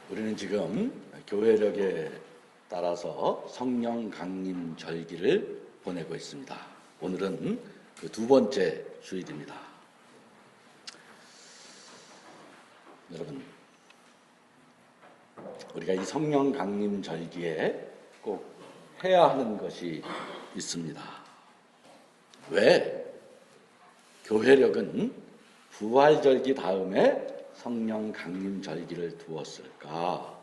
우리는 지금 교회력에 따라서 성령 강림 절기를 보내고 있습니다. 오늘은 그 두 번째 주일입니다. 여러분, 우리가 이 성령 강림 절기에 꼭 해야 하는 것이 있습니다. 왜 교회력은 부활절기 다음에 성령 강림 절기를 두었을까?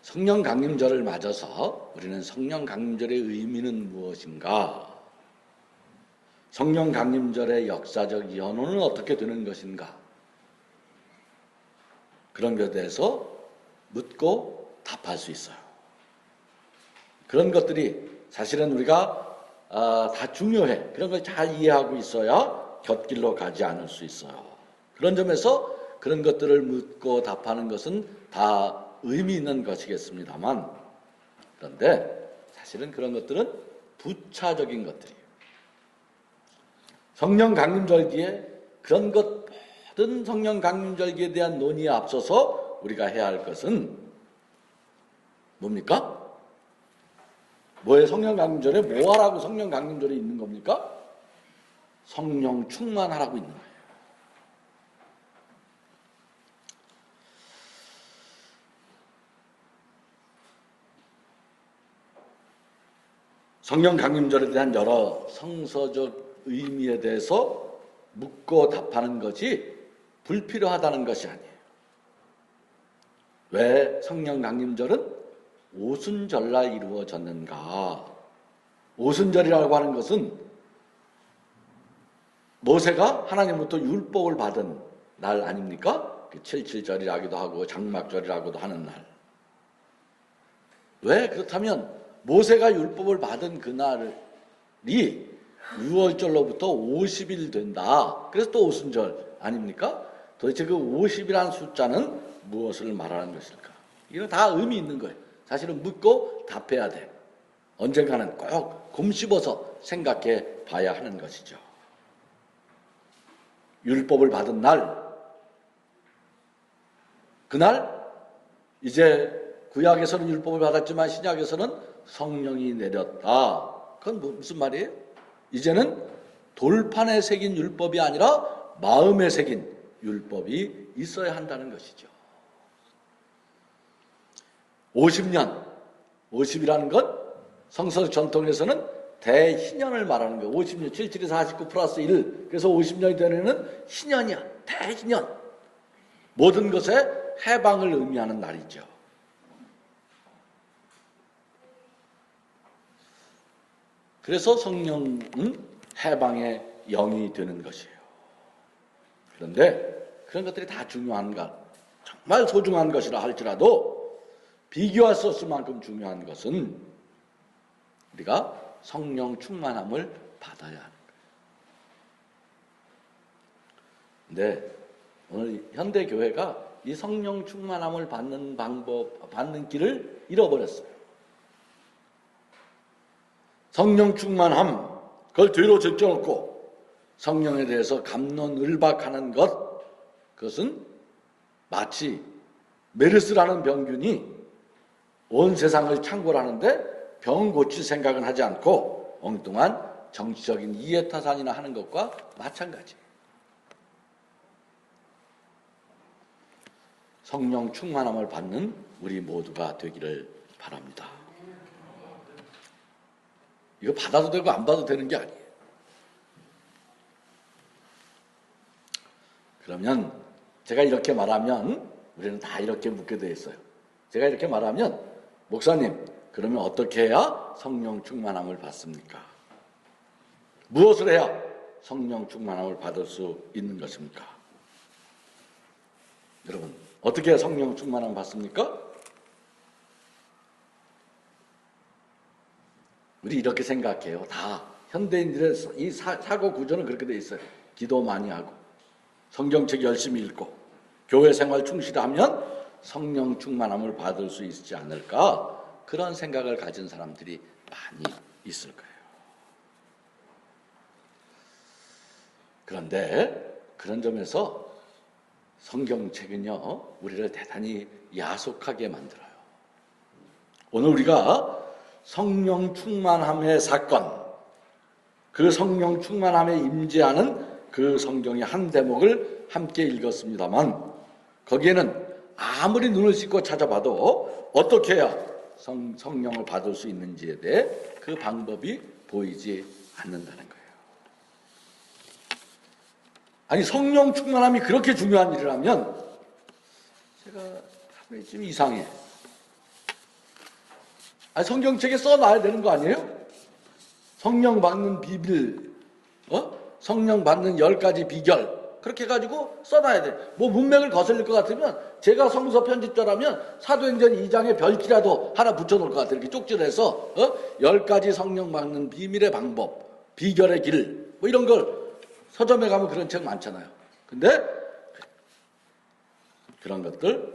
성령 강림절을 맞아서 우리는 성령 강림절의 의미는 무엇인가? 성령 강림절의 역사적 연호는 어떻게 되는 것인가? 그런 것에 대해서 묻고 답할 수 있어요. 그런 것들이 사실은 우리가 다 중요해. 그런 걸 잘 이해하고 있어야 곁길로 가지 않을 수 있어요. 그런 점에서 그런 것들을 묻고 답하는 것은 다 의미 있는 것이겠습니다만, 그런데 사실은 그런 것들은 부차적인 것들이에요. 성령 강림절기에 그런 것, 모든 성령 강림절기에 대한 논의에 앞서서 우리가 해야 할 것은 뭡니까? 뭐에 성령 강림절에 뭐 하라고 성령 강림절에 있는 겁니까? 성령 충만하라고 있는 거예요. 성령 강림절에 대한 여러 성서적 의미에 대해서 묻고 답하는 것이 불필요하다는 것이 아니에요. 왜 성령 강림절은 오순절날 이루어졌는가? 오순절이라고 하는 것은 모세가 하나님부터 율법을 받은 날 아닙니까? 77절이라기도 하고 장막절이라고도 하는 날. 왜 그렇다면 모세가 율법을 받은 그날이 6월절로부터 50일 된다. 그래서 또 오순절 아닙니까? 도대체 그 50이라는 숫자는 무엇을 말하는 것일까? 이건 다 의미 있는 거예요. 사실은 묻고 답해야 돼. 언젠가는 꼭 곰씹어서 생각해 봐야 하는 것이죠. 율법을 받은 날, 그날 이제 구약에서는 율법을 받았지만 신약에서는 성령이 내렸다. 그건 무슨 말이에요? 이제는 돌판에 새긴 율법이 아니라 마음에 새긴 율법이 있어야 한다는 것이죠. 50년, 50이라는 것 성서 전통에서는 대희년을 말하는 거예요. 50년, 77이 49 플러스 1. 그래서 50년이 되는 애는 희년이야. 대희년. 모든 것에 해방을 의미하는 날이죠. 그래서 성령은 해방의 영이 되는 것이에요. 그런데 그런 것들이 다 중요한가? 정말 소중한 것이라 할지라도 비교할 수 없을 만큼 중요한 것은 우리가 성령 충만함을 받아야 하는 거예요. 근데 오늘 현대 교회가 이 성령 충만함을 받는 방법, 받는 길을 잃어버렸어요. 성령 충만함, 그걸 뒤로 제껴놓고 성령에 대해서 갑론을박하는 것, 그것은 마치 메르스라는 병균이 온 세상을 창궐하는데 병 고칠 생각은 하지 않고 엉뚱한 정치적인 이해타산이나 하는 것과 마찬가지예요. 성령 충만함을 받는 우리 모두가 되기를 바랍니다. 이거 받아도 되고 안 받아도 되는 게 아니에요. 그러면 제가 이렇게 말하면 우리는 다 이렇게 묻게 돼 있어요. 제가 이렇게 말하면 목사님, 그러면 어떻게 해야 성령 충만함을 받습니까? 무엇을 해야 성령 충만함을 받을 수 있는 것입니까? 여러분, 어떻게 해야 성령 충만함을 받습니까? 우리 이렇게 생각해요. 다 현대인들의 이 사고 구조는 그렇게 돼 있어요. 기도 많이 하고 성경책 열심히 읽고 교회 생활 충실히 하면 성령 충만함을 받을 수 있지 않을까? 그런 생각을 가진 사람들이 많이 있을 거예요. 그런데 그런 점에서 성경책은요, 우리를 대단히 야속하게 만들어요. 오늘 우리가 성령 충만함의 사건, 그 성령 충만함에 임재하는 그 성경의 한 대목을 함께 읽었습니다만, 거기에는 아무리 눈을 씻고 찾아봐도 어떻게 해야 성령을 받을 수 있는지에 대해 그 방법이 보이지 않는다는 거예요. 아니, 성령 충만함이 그렇게 중요한 일을 하면 제가 하루에 좀 이상해. 아니, 성경책에 써놔야 되는 거 아니에요? 성령 받는 비밀, 성령 받는 10가지 비결, 그렇게 해가지고 써놔야 돼. 뭐 문맥을 거슬릴 것 같으면 제가 성서 편집자라면 사도행전 2장에 별기라도 하나 붙여놓을 것 같아요. 이렇게 쪽지해서 10가지 성령 받는 비밀의 방법, 비결의 길, 뭐 이런 걸 서점에 가면 그런 책 많잖아요. 근데 그런 것들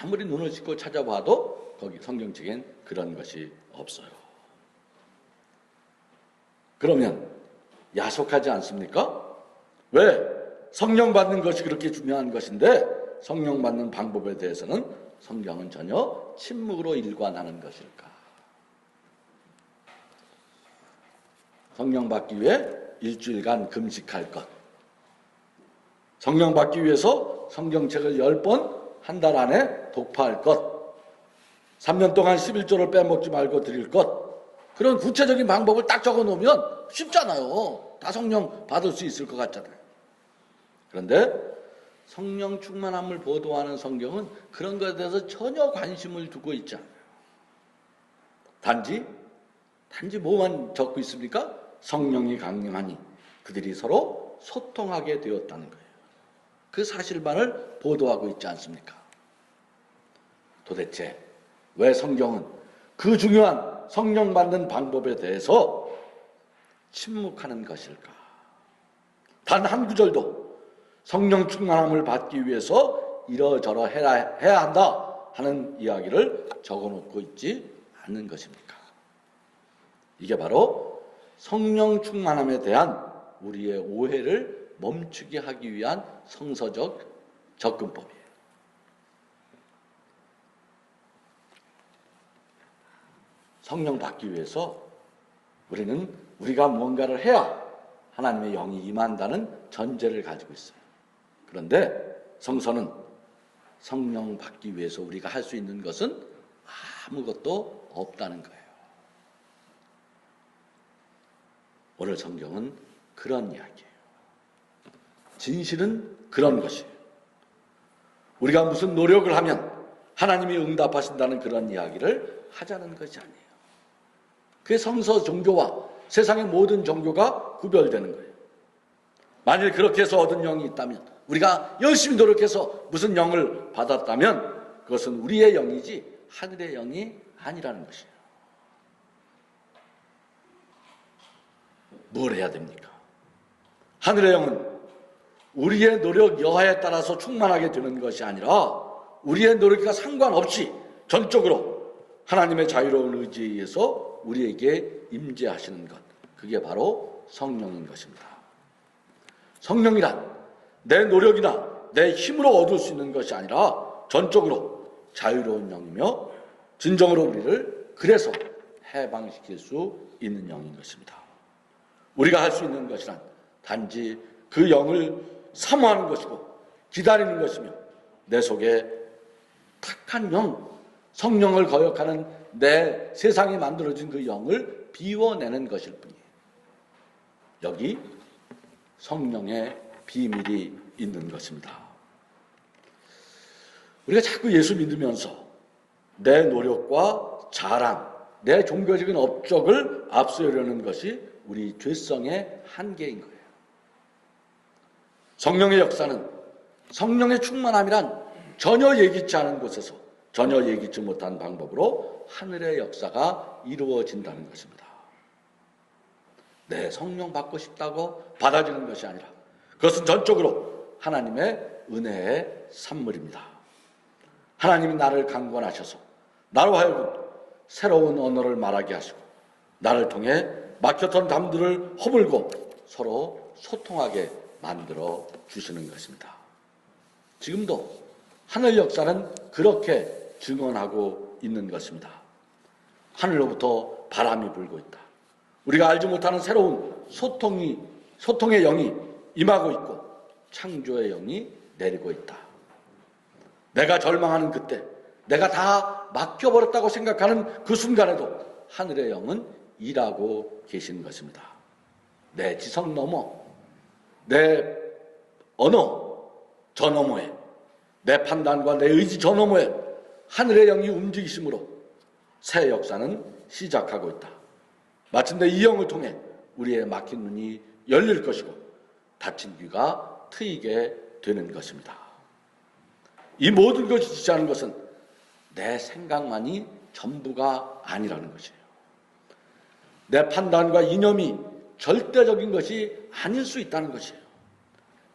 아무리 눈을 씻고 찾아봐도 거기 성경책엔 그런 것이 없어요. 그러면 야속하지 않습니까? 왜? 성령 받는 것이 그렇게 중요한 것인데 성령 받는 방법에 대해서는 성경은 전혀 침묵으로 일관하는 것일까? 성령 받기 위해 일주일간 금식할 것, 성령 받기 위해서 성경책을 10번 한 달 안에 독파할 것, 3년 동안 11조를 빼먹지 말고 드릴 것, 그런 구체적인 방법을 딱 적어 놓으면 쉽잖아요. 다 성령 받을 수 있을 것 같잖아요. 그런데 성령 충만함을 보도하는 성경은 그런 것에 대해서 전혀 관심을 두고 있지 않아요. 단지 뭐만 적고 있습니까? 성령이 강림하니 그들이 서로 소통하게 되었다는 거예요. 그 사실만을 보도하고 있지 않습니까? 도대체 왜 성경은 그 중요한 성령 받는 방법에 대해서 침묵하는 것일까? 단 한 구절도 성령 충만함을 받기 위해서 이러저러 해야 한다 하는 이야기를 적어놓고 있지 않는 것입니까? 이게 바로 성령 충만함에 대한 우리의 오해를 멈추게 하기 위한 성서적 접근법이에요. 성령 받기 위해서 우리가 무언가를 해야 하나님의 영이 임한다는 전제를 가지고 있어요. 그런데 성서는 성령 받기 위해서 우리가 할 수 있는 것은 아무것도 없다는 거예요. 오늘 성경은 그런 이야기예요. 진실은 그런 것이에요. 우리가 무슨 노력을 하면 하나님이 응답하신다는 그런 이야기를 하자는 것이 아니에요. 그게 성서 종교와 세상의 모든 종교가 구별되는 거예요. 만일 그렇게 해서 얻은 영이 있다면, 우리가 열심히 노력해서 무슨 영을 받았다면 그것은 우리의 영이지 하늘의 영이 아니라는 것이에요. 뭘 해야 됩니까? 하늘의 영은 우리의 노력 여하에 따라서 충만하게 되는 것이 아니라 우리의 노력과 상관없이 전적으로 하나님의 자유로운 의지에 의해서 우리에게 임재하시는 것, 그게 바로 성령인 것입니다. 성령이란 내 노력이나 내 힘으로 얻을 수 있는 것이 아니라 전적으로 자유로운 영이며 진정으로 우리를 그래서 해방시킬 수 있는 영인 것입니다. 우리가 할 수 있는 것이란 단지 그 영을 사모하는 것이고 기다리는 것이며 내 속에 탁한 영, 성령을 거역하는 내 세상에 만들어진 그 영을 비워내는 것일 뿐이에요. 여기 성령의 비밀이 있는 것입니다. 우리가 자꾸 예수 믿으면서 내 노력과 자랑, 내 종교적인 업적을 앞세우려는 것이 우리 죄성의 한계인 거예요. 성령의 역사는 성령의 충만함이란 전혀 예기치 않은 곳에서 전혀 예기치 못한 방법으로 하늘의 역사가 이루어진다는 것입니다. 내 성령 받고 싶다고 받아지는 것이 아니라 그것은 전적으로 하나님의 은혜의 산물입니다. 하나님이 나를 강권하셔서 나로 하여금 새로운 언어를 말하게 하시고 나를 통해 막혔던 담들을 허물고 서로 소통하게 만들어 주시는 것입니다. 지금도 하늘 역사는 그렇게 증언하고 있는 것입니다. 하늘로부터 바람이 불고 있다. 우리가 알지 못하는 새로운 소통의 영이 임하고 있고 창조의 영이 내리고 있다. 내가 절망하는 그때, 내가 다 막혀버렸다고 생각하는 그 순간에도 하늘의 영은 일하고 계신 것입니다. 내 지성 넘어, 내 언어 저 너머에, 내 판단과 내 의지 저 너머에 하늘의 영이 움직이심으로 새 역사는 시작하고 있다. 마침내 이 영을 통해 우리의 막힌 눈이 열릴 것이고 닫힌 귀가 트이게 되는 것입니다. 이 모든 것이 지시하는 것은 내 생각만이 전부가 아니라는 것이에요. 내 판단과 이념이 절대적인 것이 아닐 수 있다는 것이에요.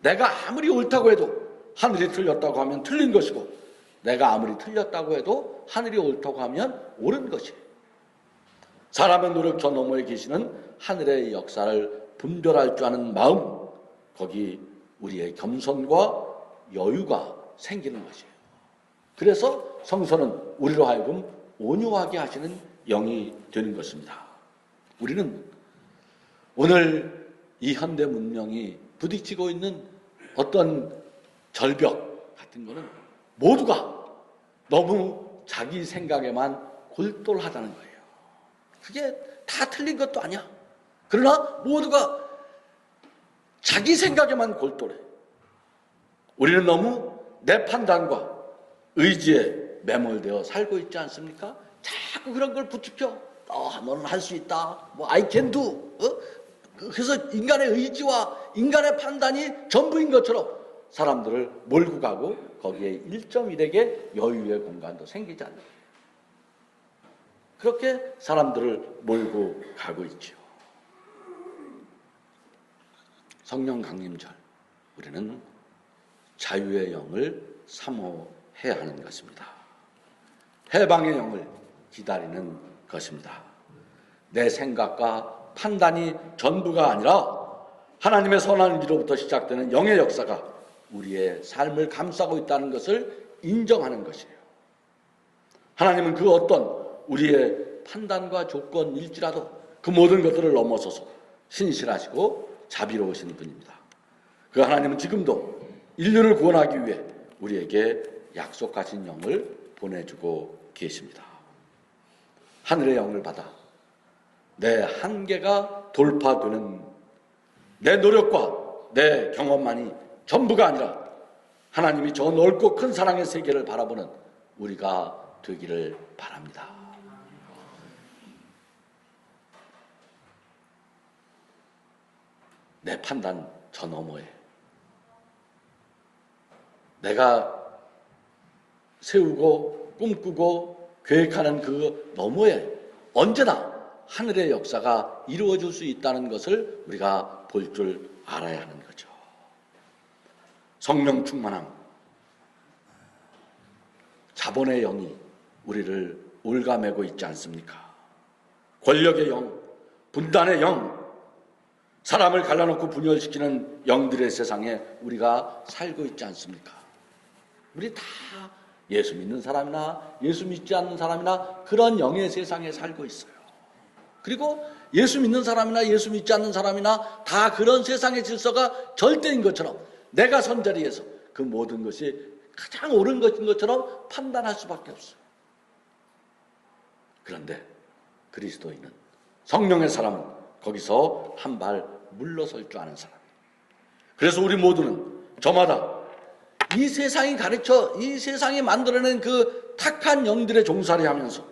내가 아무리 옳다고 해도 하늘이 틀렸다고 하면 틀린 것이고, 내가 아무리 틀렸다고 해도 하늘이 옳다고 하면 옳은 것이에요. 사람의 노력 저 너머에 계시는 하늘의 역사를 분별할 줄 아는 마음, 거기 우리의 겸손과 여유가 생기는 것이에요. 그래서 성서는 우리로 하여금 온유하게 하시는 영이 되는 것입니다. 우리는 오늘 이 현대 문명이 부딪히고 있는 어떤 절벽 같은 거는 모두가 너무 자기 생각에만 골똘하다는 거예요. 그게 다 틀린 것도 아니야. 그러나 모두가 자기 생각에만 골똘해. 우리는 너무 내 판단과 의지에 매몰되어 살고 있지 않습니까? 자꾸 그런 걸 부추겨. 너는 할 수 있다. I can do. 그래서 인간의 의지와 인간의 판단이 전부인 것처럼 사람들을 몰고 가고 거기에 1.1에게 여유의 공간도 생기지 않는 거예요. 그렇게 사람들을 몰고 가고 있죠. 성령 강림절, 우리는 자유의 영을 사모해야 하는 것입니다. 해방의 영을 기다리는 것입니다. 내 생각과 판단이 전부가 아니라 하나님의 선한 의지로부터 시작되는 영의 역사가 우리의 삶을 감싸고 있다는 것을 인정하는 것이에요. 하나님은 그 어떤 우리의 판단과 조건일지라도 그 모든 것들을 넘어서서 신실하시고 자비로우신 분입니다. 그 하나님은 지금도 인류를 구원하기 위해 우리에게 약속하신 영을 보내주고 계십니다. 하늘의 영을 받아 내 한계가 돌파되는 내 노력과 내 경험만이 전부가 아니라 하나님이 저 넓고 큰 사랑의 세계를 바라보는 우리가 되기를 바랍니다. 내 판단 저 너머에 내가 세우고 꿈꾸고 계획하는 그 너머에 언제나 하늘의 역사가 이루어질 수 있다는 것을 우리가 볼 줄 알아야 하는 거죠. 성령 충만함, 자본의 영이 우리를 올가매고 있지 않습니까? 권력의 영, 분단의 영, 사람을 갈라놓고 분열시키는 영들의 세상에 우리가 살고 있지 않습니까? 우리 다 예수 믿는 사람이나 예수 믿지 않는 사람이나 그런 영의 세상에 살고 있어요. 그리고 예수 믿는 사람이나 예수 믿지 않는 사람이나 다 그런 세상의 질서가 절대인 것처럼 내가 선자리에서 그 모든 것이 가장 옳은 것인 것처럼 판단할 수밖에 없어요. 그런데 그리스도인은, 성령의 사람은 거기서 한 발 물러설 줄 아는 사람이에요. 그래서 우리 모두는 저마다 이 세상이 가르쳐, 이 세상이 만들어낸 그 탁한 영들의 종살이 하면서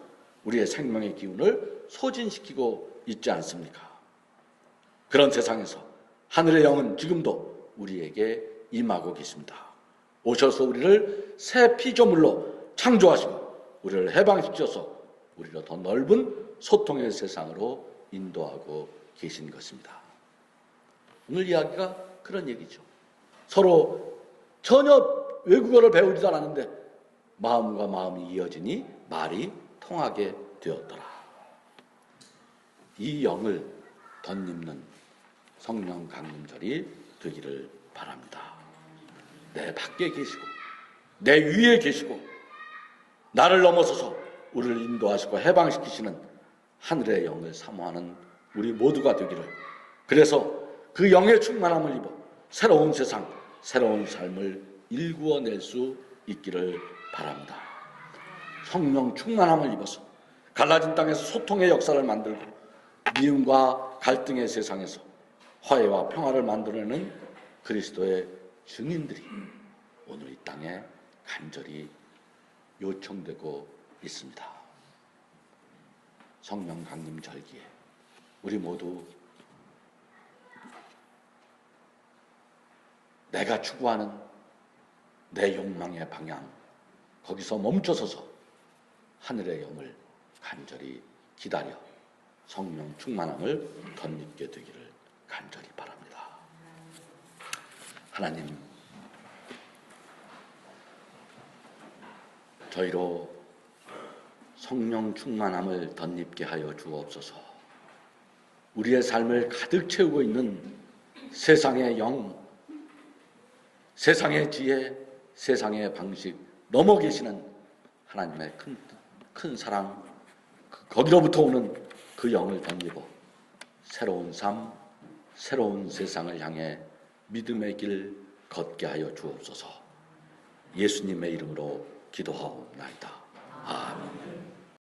우리의 생명의 기운을 소진시키고 있지 않습니까? 그런 세상에서 하늘의 영은 지금도 우리에게 임하고 계십니다. 오셔서 우리를 새 피조물로 창조하시고 우리를 해방시켜서 우리를 더 넓은 소통의 세상으로 인도하고 계신 것입니다. 오늘 이야기가 그런 얘기죠. 서로 전혀 외국어를 배우지도 않았는데 마음과 마음이 이어지니 말이 통하게 되었더라. 이 영을 덧입는 성령 강림절이 되기를 바랍니다. 내 밖에 계시고 내 위에 계시고 나를 넘어서서 우리를 인도하시고 해방시키시는 하늘의 영을 사모하는 우리 모두가 되기를, 그래서 그 영의 충만함을 입어 새로운 세상, 새로운 삶을 일구어낼 수 있기를 바랍니다. 성령 충만함을 입어서 갈라진 땅에서 소통의 역사를 만들고 미움과 갈등의 세상에서 화해와 평화를 만들어내는 그리스도의 증인들이 오늘 이 땅에 간절히 요청되고 있습니다. 성령 강림 절기에 우리 모두 내가 추구하는 내 욕망의 방향, 거기서 멈춰서서 하늘의 영을 간절히 기다려 성령 충만함을 덧입게 되기를 간절히 바랍니다. 하나님, 저희로 성령 충만함을 덧입게 하여 주옵소서. 우리의 삶을 가득 채우고 있는 세상의 영, 세상의 지혜, 세상의 방식 넘어 계시는 하나님의 큰 사랑, 거기로부터 오는 그 영을 덧입어 새로운 삶, 새로운 세상을 향해 믿음의 길 걷게 하여 주옵소서. 예수님의 이름으로 기도하옵나이다. 아멘.